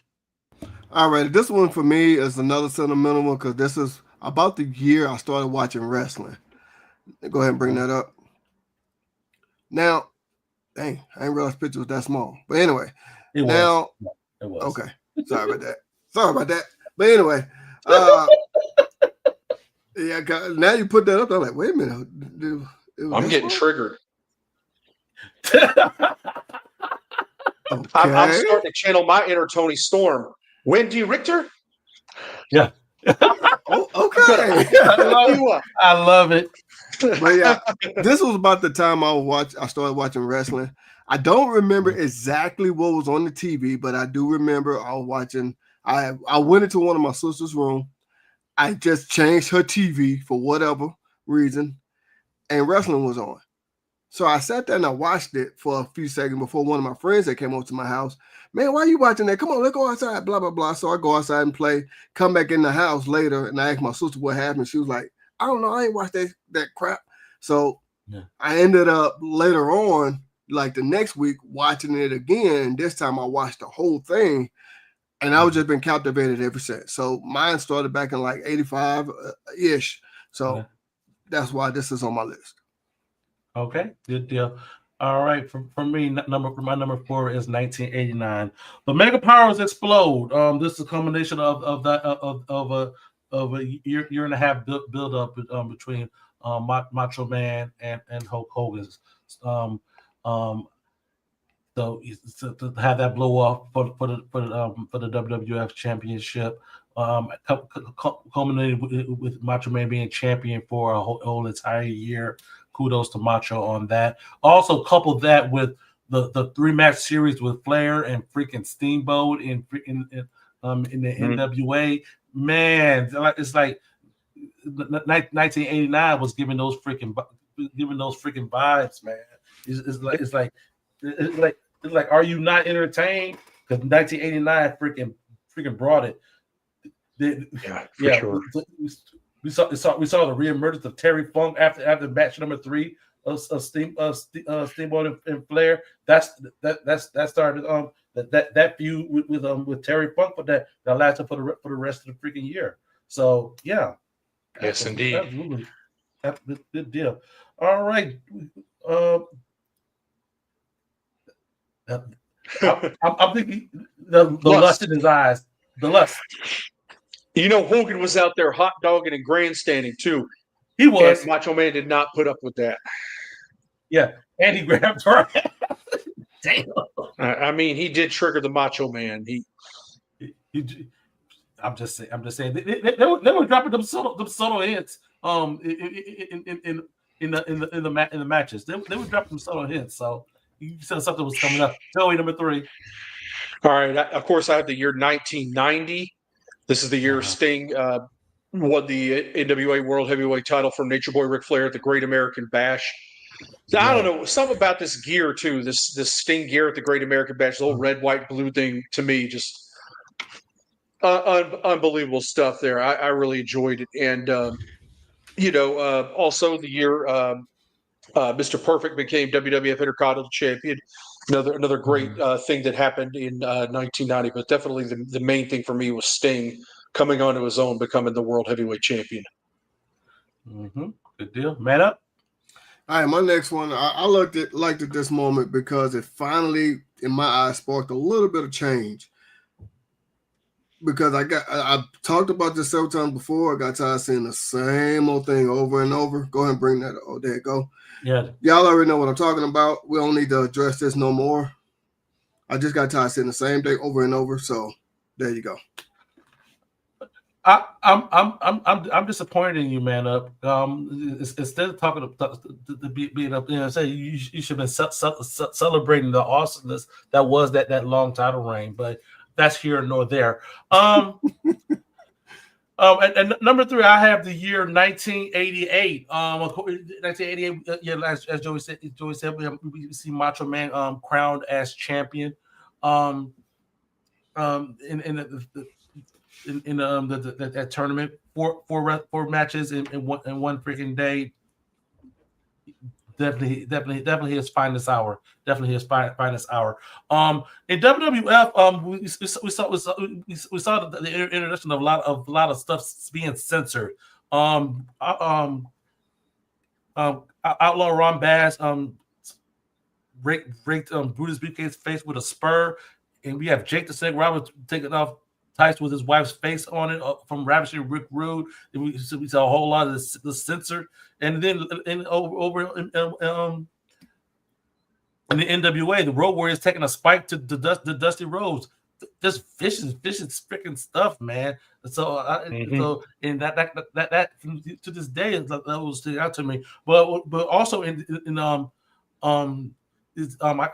All right, this one for me is another sentimental one because this is about the year I started watching wrestling. Go ahead and bring that up. Now, dang, I didn't realize the picture was that small. But anyway, It was. Okay. Sorry about that. But anyway, yeah, now you put that up. I'm like, wait a minute. I'm getting triggered. Okay. I'm starting to channel my inner Tony Storm. Wendy Richter? Yeah. Oh, okay. I love it. But yeah, this was about the time I started watching wrestling. I don't remember exactly what was on the TV, but I do remember I was watching. I went into one of my sister's room. I just changed her TV for whatever reason, and wrestling was on. So I sat there and I watched it for a few seconds before one of my friends that came over to my house. Man, why are you watching that? Come on, let's go outside, blah, blah, blah. So I go outside and play, come back in the house later, and I asked my sister what happened. She was like, I don't know, I ain't watched that crap. So I ended up later on, like the next week, watching it again. And this time I watched the whole thing, and I've just been captivated ever since. So mine started back in like 85-ish. So that's why this is on my list. Okay, good deal. All right, for me, my number 4 is 1989. The Mega Powers Explode. This is a combination of a year and a half build up between Macho Man and Hulk Hogan. So to have that blow off for the WWF Championship, culminated with Macho Man being champion for a whole entire year. Kudos to Macho on that. Also, couple that with the 3-match series with Flair and freaking Steamboat in the NWA. Man, it's like 1989 was giving those freaking vibes, man. It's like, are you not entertained? Because 1989 freaking brought it. Sure. We saw the reemergence of Terry Funk after match number 3 of Steamboat and Flair. That started that feud with Terry Funk, but that lasted for the rest of the freaking year. So yeah, yes, indeed, absolutely, good deal. All right, I'm thinking the lust in his eyes, the lust. You know, Hogan was out there hot dogging and grandstanding too. He was. And Macho Man did not put up with that. Yeah, and he grabbed her. Damn. I mean, he did trigger the Macho Man. I'm just saying. They were dropping them subtle hints. In the matches, they were dropping them subtle hints. So you said something was coming up. Joey, number 3. All right. Of course, I have the year 1990. This is the year Sting won the NWA World Heavyweight title from Nature Boy Ric Flair at the Great American Bash. I don't know, something about this gear too. This Sting gear at the Great American Bash, the whole red, white, blue thing, to me, just unbelievable stuff there. I really enjoyed it, and also the year Mr. Perfect became WWF Intercontinental Champion. Another great thing that happened in 1990, but definitely the main thing for me was Sting coming onto his own, becoming the World Heavyweight Champion. Good deal. Man up. All right, my next one, I liked it this moment because it finally, in my eyes, sparked a little bit of change. Because I talked about this several times before. I got tired of seeing the same old thing over and over. Go ahead and bring that. Oh, there you go. Yeah. Y'all already know what I'm talking about. We don't need to address this no more. I just got tired of seeing the same thing over and over. So there you go. I'm disappointed in you, man. Up. Instead of talking to being up, say you should have been celebrating the awesomeness that was that long title reign. But that's here nor there. And number 3, I have the year 1988. 1988. Yeah, as Joey said, we see Macho Man crowned as champion. In that tournament, four matches in one freaking day. Definitely his finest hour. Definitely his finest hour. In WWF, we saw the introduction of a lot of stuff being censored. Outlaw Ron Bass raked Brutus Beefcake's face with a spur, and we have Jake the Snake Roberts taking off tights with his wife's face on it from Ravishing Rick Rude. We saw a whole lot of the censored, and then over in the NWA, the Road Warriors taking a spike to the Dusty Rhodes, just vicious freaking stuff, man. So, so and that to this day that will stick out to me. But also I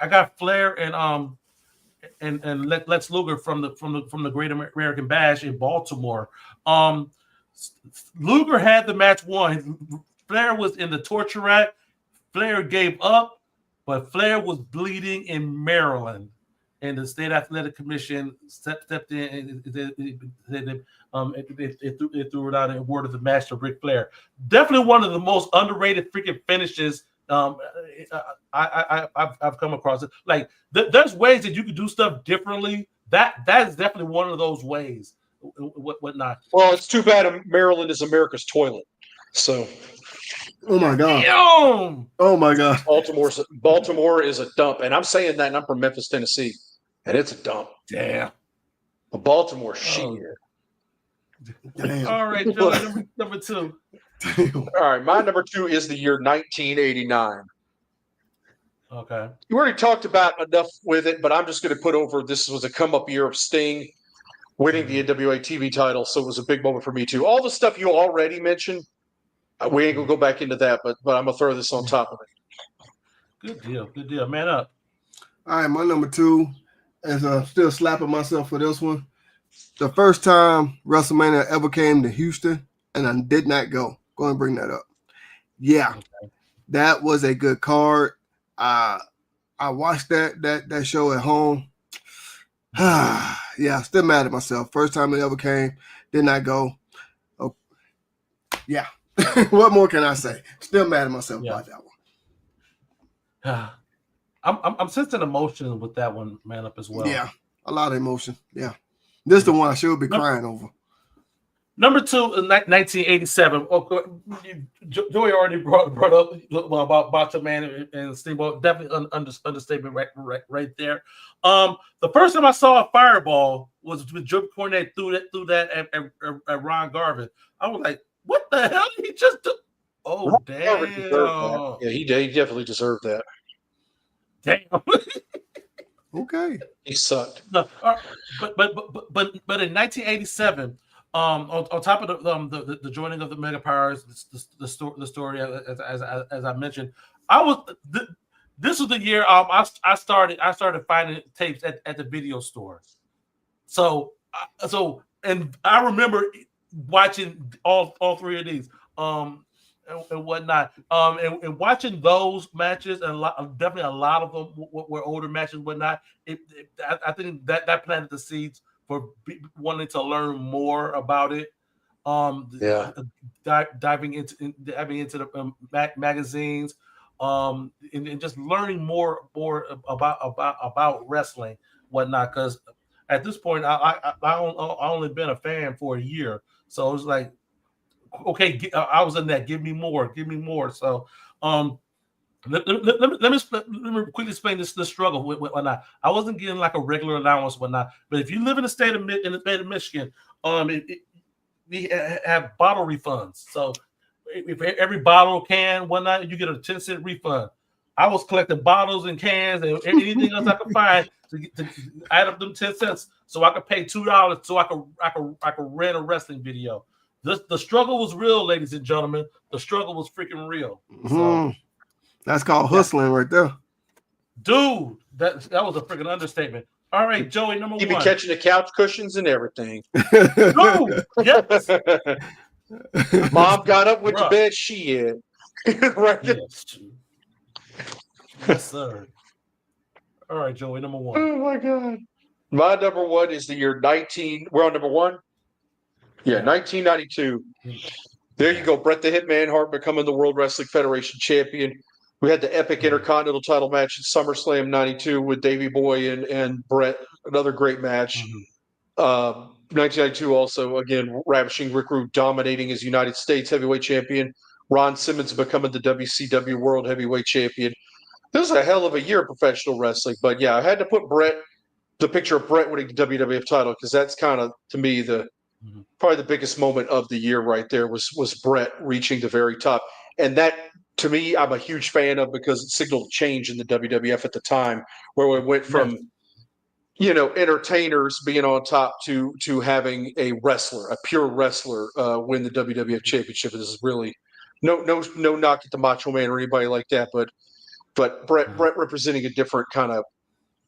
got Flair and Lex Luger from the Great American Bash in Baltimore. Luger had the match won. Flair was in the torture rack. Flair gave up, but Flair was bleeding in Maryland, and the State Athletic Commission stepped in and it threw it out and awarded the match to Ric Flair. Definitely one of the most underrated freaking finishes I've come across. It like there's ways that you can do stuff differently. That is definitely one of those ways. Whatnot. Well, it's too bad Maryland is America's toilet. So, oh my god, damn. Oh my god, Baltimore is a dump, and I'm saying that, and I'm from Memphis, Tennessee, and it's a dump. Damn, but Baltimore shit. Damn. All right, Joey, number 2. All right, my number 2 is the year 1989. Okay. You already talked about enough with it, but I'm just going to put over this was a come-up year of Sting winning the NWA TV title, so it was a big moment for me too. All the stuff you already mentioned, we ain't going to go back into that, but I'm going to throw this on top of it. Good deal. Man up. All right, my number 2 is still slapping myself for this one. The first time WrestleMania ever came to Houston, and I did not go. Go ahead and bring that up. Yeah, okay. That was a good card. I watched that show at home. Yeah, still mad at myself. First time it ever came, did not go. Oh, yeah. What more can I say? Still mad at myself about that one. I'm sensing emotion with that one, man, up as well. Yeah, a lot of emotion. Yeah, this is the one I should be crying over. Number 2, 1987. Joey already brought up about Macho Man and Steamboat. Definitely understatement right there. The first time I saw a fireball was with Joe Cornette threw that at Ron Garvin. I was like, "What the hell did he just do?" Oh damn! Yeah, he definitely deserved that. Damn. Okay. He sucked. No, but in 1987. On top of the joining of the Mega Powers, the story as I mentioned, this was the year I started finding tapes at the video store. So and I remember watching all 3 of these and whatnot and watching those matches, and definitely a lot of them were older matches and whatnot. I think that planted the seeds for wanting to learn more about it, diving into the magazines, and just learning more about wrestling, whatnot. Because at this point, I only been a fan for a year, so it was like, okay, I was in that. Give me more. So, Let me quickly explain this struggle with whatnot. I wasn't getting like a regular allowance, whatnot. But if you live in the state of Michigan, we have bottle refunds. So if every bottle can whatnot, you get a 10-cent refund. I was collecting bottles and cans and anything else I could find to add up them 10 cents so I could pay $2 so I could rent a wrestling video. The struggle was real, ladies and gentlemen. The struggle was freaking real. So, that's called hustling right there. Dude, that was a freaking understatement. All right, Joey, number You'd one. be catching the couch cushions and everything. Dude, yes. Mom got up with the bed shit. Right. Yes, sir. All right, Joey, number one. Oh my God. My number one is the year 19. We're on number one? Yeah, 1992. There you go. Bret the Hitman Hart becoming the World Wrestling Federation champion. We had the epic Intercontinental title match at SummerSlam 92 with Davey Boy and Bret. Another great match. 1992 also, again, ravishing Rick Rude dominating as United States heavyweight champion. Ron Simmons becoming the WCW World Heavyweight Champion. This is a hell of a year of professional wrestling. But yeah, I had to put the picture of Bret winning the WWF title because that's kind of, to me, probably the biggest moment of the year right there was Bret reaching the very top. And that, to me, I'm a huge fan of because it signaled change in the WWF at the time where we went from entertainers being on top to having a wrestler, a pure wrestler, win the WWF championship. This is really no knock at the Macho Man or anybody like that, but Bret representing a different kind of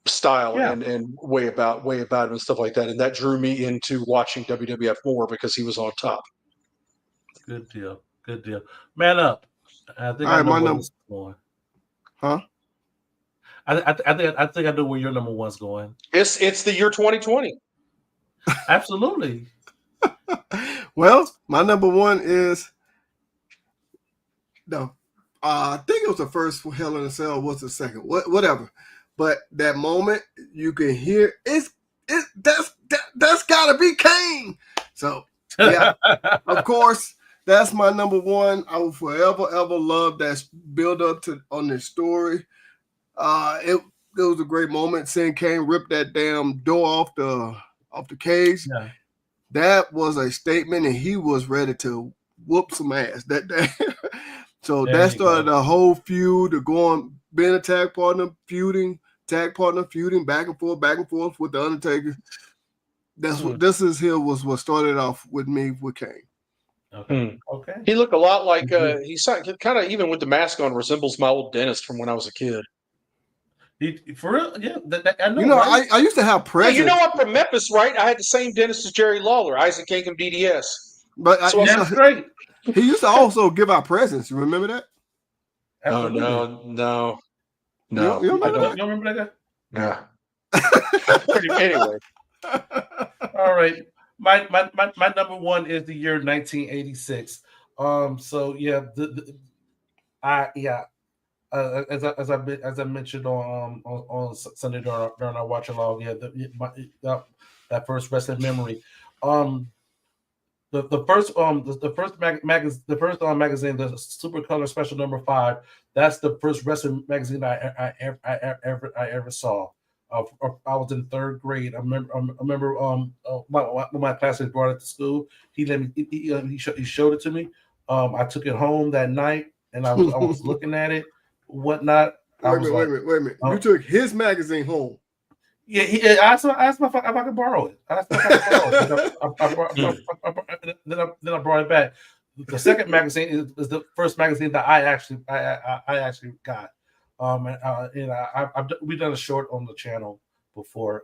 style and way about him and stuff like that, and that drew me into watching WWF more because he was on top. Good deal. Man up. I think I know my where number. this is going. Huh? I think I know where your number one's going. It's the year 2020. Absolutely. Well, my number one is I think it was the first Hell in a Cell. What's the second? Whatever. But that moment you can hear that's gotta be Kane. So yeah, of course, that's my number one. I will forever ever love that build up on this story. It was a great moment seeing Kane rip that damn door off the cage. Yeah. That was a statement, and he was ready to whoop some ass that day. So that started the whole feud, being a tag partner, feuding back and forth with the Undertaker. That's what this is here was what started off with me with Kane. Okay. He looked a lot like he's kind of, even with the mask on, resembles my old dentist from when I was a kid. For real? Yeah. I know. Right? I used to have presents. Yeah, I'm from Memphis, right? I had the same dentist as Jerry Lawler, Isaac Yankem DDS. But that's great. He used to also give out presents. You remember that? Absolutely. No. You remember that guy? No. Anyway. All right. My number one is the year 1986. So yeah, as I mentioned on Sunday during our watch along, that first wrestling memory. The first magazine, the Super Color Special number 5. That's the first wrestling magazine I ever saw. I was in 3rd grade. I remember my classmates brought it to school. He showed it to me. I took it home that night, and I was looking at it, whatnot. Wait a minute. You took his magazine home. Yeah, I asked him if I could borrow it. Then I brought it back. The second magazine is the first magazine that I actually got. We've done a short on the channel before,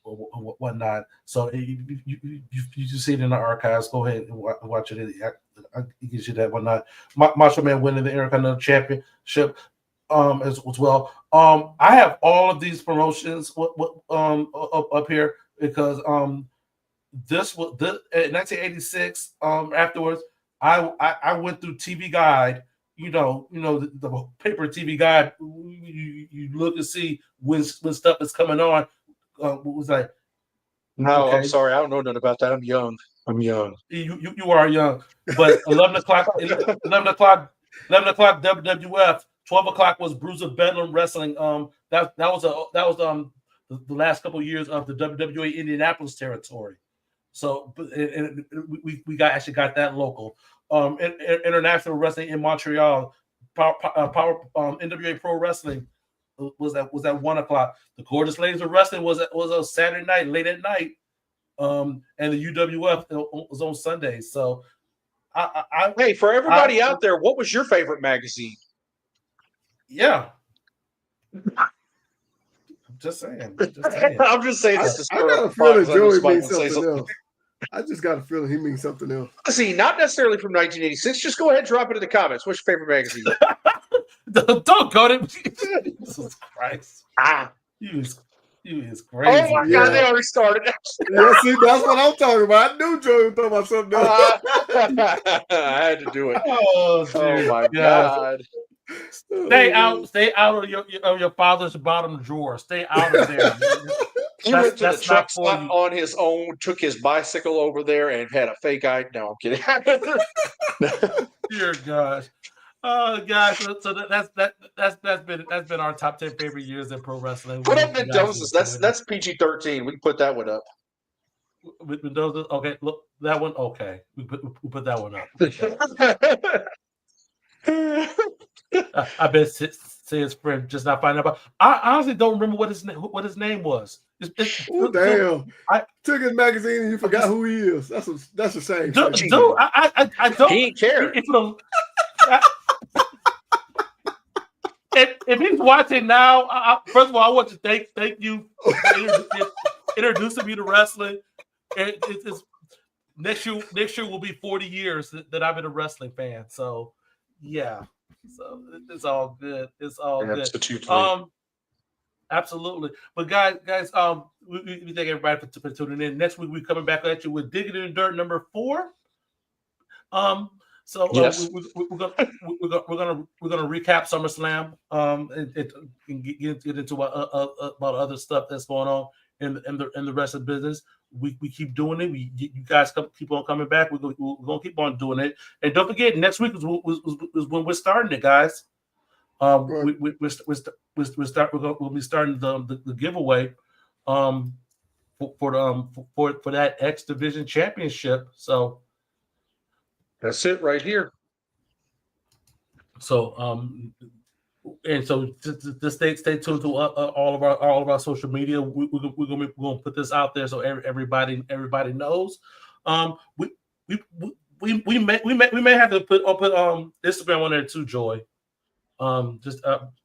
whatnot. So you see it in the archives. Go ahead and watch it. It gives you that whatnot. Macho Man winning the Intercontinental Championship. As well. I have all of these promotions up here because this was in 1986. Afterwards, I went through TV Guide. The paper TV Guide. You look to see when stuff is coming on. Was like, no, okay. I'm sorry, I don't know nothing about that. I'm young. You are young, but 11 o'clock WWF. 12 o'clock was Bruiser Bedlam Wrestling. That was the last couple of years of the WWE Indianapolis territory. So we actually got that local. International Wrestling in Montreal, Power NWA Pro Wrestling was at 1:00. The Gorgeous Ladies of Wrestling was a Saturday night, late at night. And the UWF was on Sundays. So, hey, for everybody out there, what was your favorite magazine? Yeah, I'm just saying. I'm just saying. I got a feeling Joey means something else. I just got a feeling he means something else. See, not necessarily from 1986. Just go ahead and drop it in the comments. What's your favorite magazine? Don't go to Jesus Christ. You is crazy. Oh my God, they already started. Yeah, see, that's what I'm talking about. I knew Joey was talking about something else. I had to do it. Oh my God. Stay out of your father's bottom drawer. Stay out of there. He went to the truck stop on his own, took his bicycle over there, and had a fake eye. No, I'm kidding. Dear gosh. Oh, guys, so that's been our top 10 favorite years in pro wrestling. Put up Mendoza's. That's PG-13. We can put that one up. With Mendoza, okay. Look, that one, okay. We put that one up. I bet say his friend just not finding out. I honestly don't remember what his name was. Oh damn! I took his magazine and you forgot who he is. That's a shame. Dude, I don't. He didn't care. If he's watching now, first of all, I want to thank you for introducing me to wrestling. It's next year will be 40 years that I've been a wrestling fan. So yeah, so it's all good. It's all good. Absolutely. But guys, we thank everybody for tuning in. Next week we're coming back at you with Digging in the Dirt number 4. So yes. we're gonna recap SummerSlam and get into about other stuff that's going on in the rest of the business. We keep doing it. You guys keep on coming back. We're gonna keep on doing it. And don't forget, next week is when we're starting it, guys. We'll be starting the giveaway for that X Division Championship. So that's it right here. So and so just stay tuned to all of our social media. We're gonna put this out there so everybody knows. We may have to put Instagram on there too, Joy.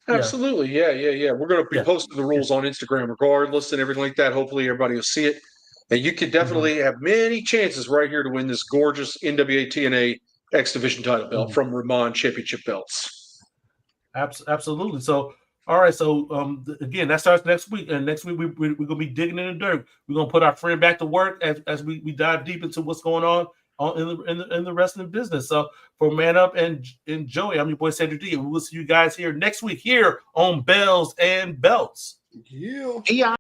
Absolutely, yeah. We're going to be posting the rules on Instagram regardless and everything like that. Hopefully everybody will see it, and you can definitely have many chances right here to win this gorgeous NWA TNA X Division title belt from Ramon Championship Belts. Absolutely. So all right, so again, that starts next week, and next week we're gonna be digging in the dirt. We're gonna put our friend back to work as we dive deep into what's going on in the wrestling business. So for Man Up and Joey, I'm your boy Cedric D, and we'll see you guys here next week here on Bells and Belts. Yeah.